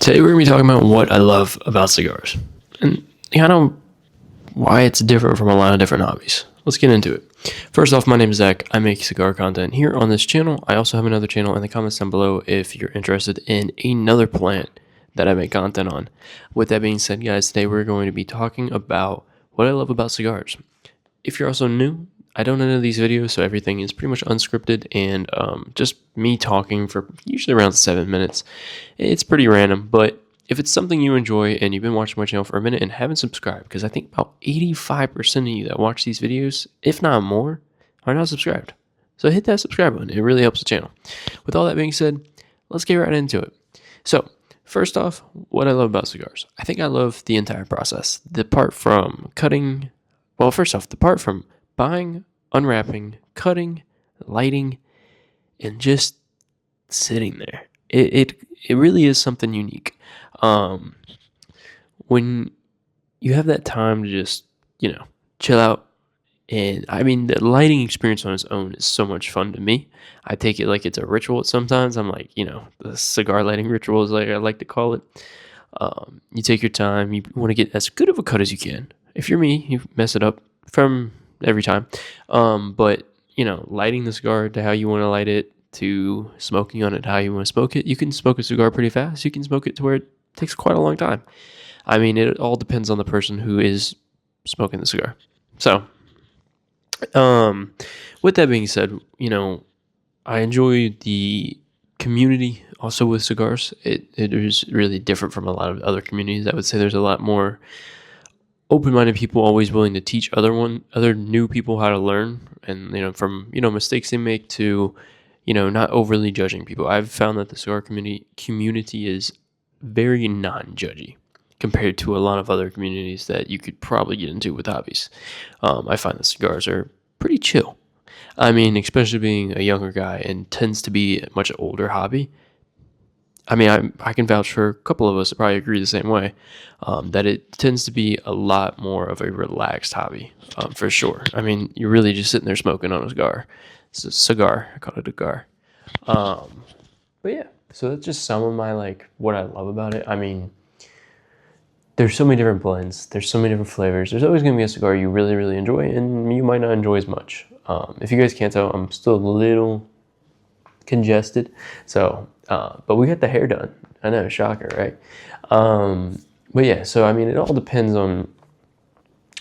Today we're going to be talking about what I love about cigars and kind of why it's different from a lot of different hobbies. Let's get into it. First off, my name is Zach. I make cigar content here on this channel. I also have another channel in the comments down below if you're interested in another plant that I make content on. With that being said, guys, today we're going to be talking about what I love about cigars. If you're also new, I don't edit these videos, so everything is pretty much unscripted and just me talking for usually around 7 minutes. It's pretty random, but if it's something you enjoy and you've been watching my channel for a minute and haven't subscribed, because I think about 85% of you that watch these videos, if not more, are not subscribed. So hit that subscribe button. It really helps the channel. With all that being said, let's get right into it. So first off, what I love about cigars. I think I love the entire process. The part from cutting, well, first off, the part from buying, unwrapping, cutting, lighting, and just sitting there. It really is something unique. When you have that time to just, chill out, and I mean, the lighting experience on its own is so much fun to me. I take it like it's a ritual sometimes. I'm like, the cigar lighting ritual is like I like to call it. You take your time. You want to get as good of a cut as you can. If you're me, you mess it up from every time. But, lighting the cigar to how you want to light it, to smoking on it how you want to smoke it. You can smoke a cigar pretty fast. You can smoke it to where it takes quite a long time. I mean, it all depends on the person who is smoking the cigar. So, with that being said, I enjoy the community also with cigars. It is really different from a lot of other communities. I would say there's a lot more open-minded people, always willing to teach other new people how to learn, and from mistakes they make to not overly judging people. I've found that the cigar community is very non-judgy compared to a lot of other communities that you could probably get into with hobbies. I find that cigars are pretty chill. I mean, especially being a younger guy and tends to be a much older hobby. I mean, I can vouch for a couple of us that probably agree the same way, that it tends to be a lot more of a relaxed hobby, for sure. I mean, you're really just sitting there smoking on a cigar. It's a cigar. I call it a cigar. But yeah, so that's just some of my, what I love about it. I mean, there's so many different blends. There's so many different flavors. There's always going to be a cigar you really, really enjoy, and you might not enjoy as much. If you guys can't tell, I'm still a little congested. So, but we got the hair done. I know, shocker, right? But yeah, so I mean, it all depends on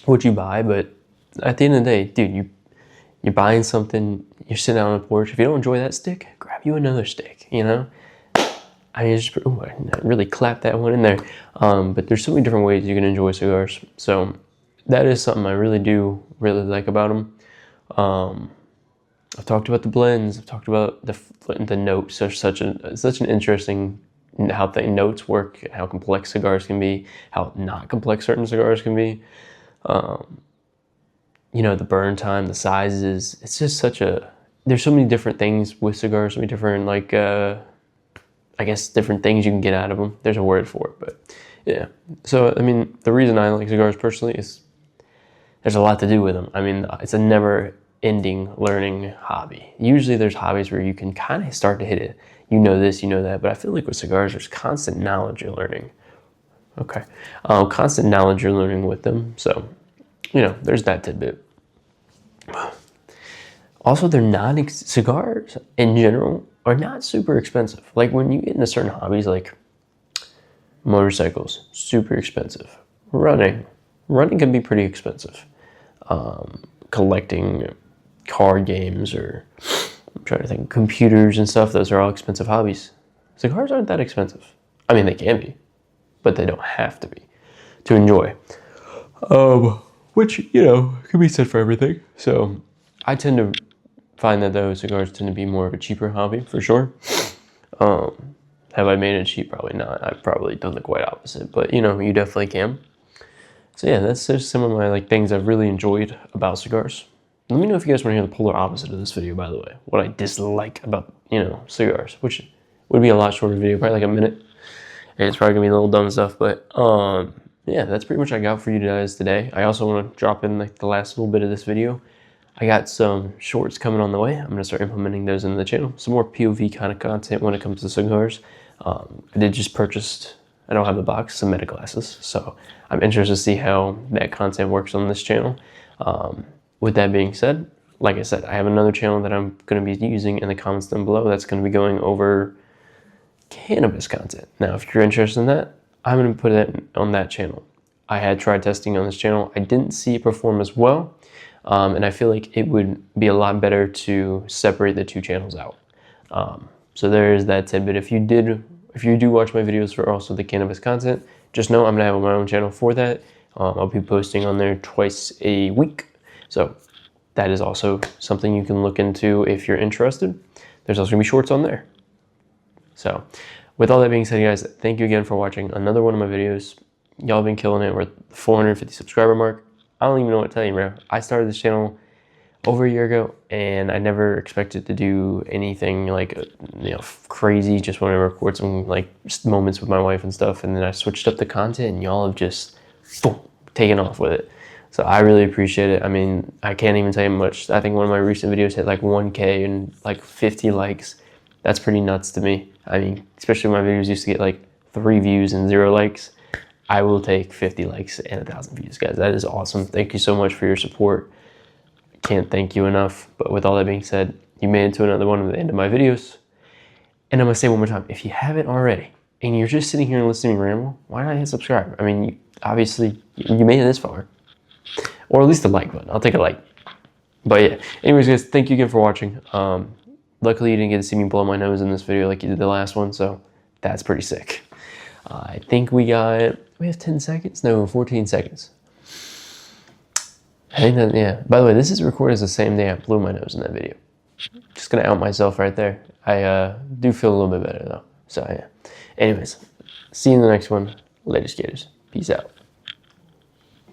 what you buy. But at the end of the day, dude, you're buying something. You're sitting out on the porch. If you don't enjoy that stick, grab you another stick. I mean, I really clapped that one in there. But there's so many different ways you can enjoy cigars. So that is something I really do really like about them. I've talked about the blends. I've talked about the notes. There's such an interesting how the notes work, how complex cigars can be, how not complex certain cigars can be. The burn time, the sizes. It's just there's so many different things with cigars. So many different I guess different things you can get out of them. There's a word for it, but yeah. So I mean, the reason I like cigars personally is there's a lot to do with them. I mean, it's a never-ending learning hobby. Usually there's hobbies where you can kind of start to hit it. You know this, you know that, but I feel like with cigars, there's constant knowledge you're learning. Okay. Constant knowledge you're learning with them. So, there's that tidbit. Also, cigars in general are not super expensive. Like when you get into certain hobbies like motorcycles, super expensive. Running can be pretty expensive. Collecting card games, or I'm trying to think, computers and stuff, those are all expensive hobbies. Cigars aren't that expensive. I mean, they can be, but they don't have to be to enjoy. Which, can be said for everything. So I tend to find that those cigars tend to be more of a cheaper hobby, for sure. Have I made it cheap? Probably not. I've probably done the quite opposite, but you definitely can. So yeah, that's just some of my things I've really enjoyed about cigars. Let me know if you guys want to hear the polar opposite of this video, by the way. What I dislike about, cigars, which would be a lot shorter video, probably like a minute. And it's probably gonna be a little dumb stuff, but yeah, that's pretty much what I got for you guys today. I also want to drop in the last little bit of this video. I got some shorts coming on the way. I'm gonna start implementing those into the channel. Some more POV kind of content when it comes to cigars. I did just purchase I don't have the box, some Meta glasses. So I'm interested to see how that content works on this channel. With that being said, like I said, I have another channel that I'm going to be using in the comments down below that's going to be going over cannabis content. Now, if you're interested in that, I'm going to put it on that channel. I had tried testing on this channel. I didn't see it perform as well. And I feel like it would be a lot better to separate the two channels out. So there is that tidbit. If you do watch my videos for also the cannabis content, just know I'm gonna have my own channel for that. I'll be posting on there twice a week. So that is also something you can look into if you're interested. There's also gonna be shorts on there. So with all that being said, guys, thank you again for watching another one of my videos. Y'all have been killing it. We're at the 450 subscriber mark. I don't even know what to tell you, bro. I started this channel over a year ago, and I never expected to do anything like, crazy. Just want to record some like moments with my wife and stuff, and then I switched up the content, and y'all have just boom, taken off with it. So I really appreciate it. I mean, I can't even tell you much. I think one of my recent videos hit like 1K and like 50 likes. That's pretty nuts to me. I mean, especially when my videos used to get like 3 views and 0 likes. I will take 50 likes and 1,000 views, guys. That is awesome. Thank you so much for your support. Can't thank you enough. But with all that being said, you made it to another one of the end of my videos. And I'm gonna say one more time, if you haven't already, and you're just sitting here and listening to me ramble, why not hit subscribe? I mean, obviously, you made it this far. Or at least a like button. I'll take a like. But yeah, anyways, guys, thank you again for watching. Luckily, you didn't get to see me blow my nose in this video like you did the last one, so that's pretty sick. I think we have 10 seconds? No, 14 seconds. I think that, yeah. By the way, this is recorded as the same day I blew my nose in that video. Just gonna out myself right there. I do feel a little bit better though. So yeah. Anyways, see you in the next one. Later, skaters. Peace out.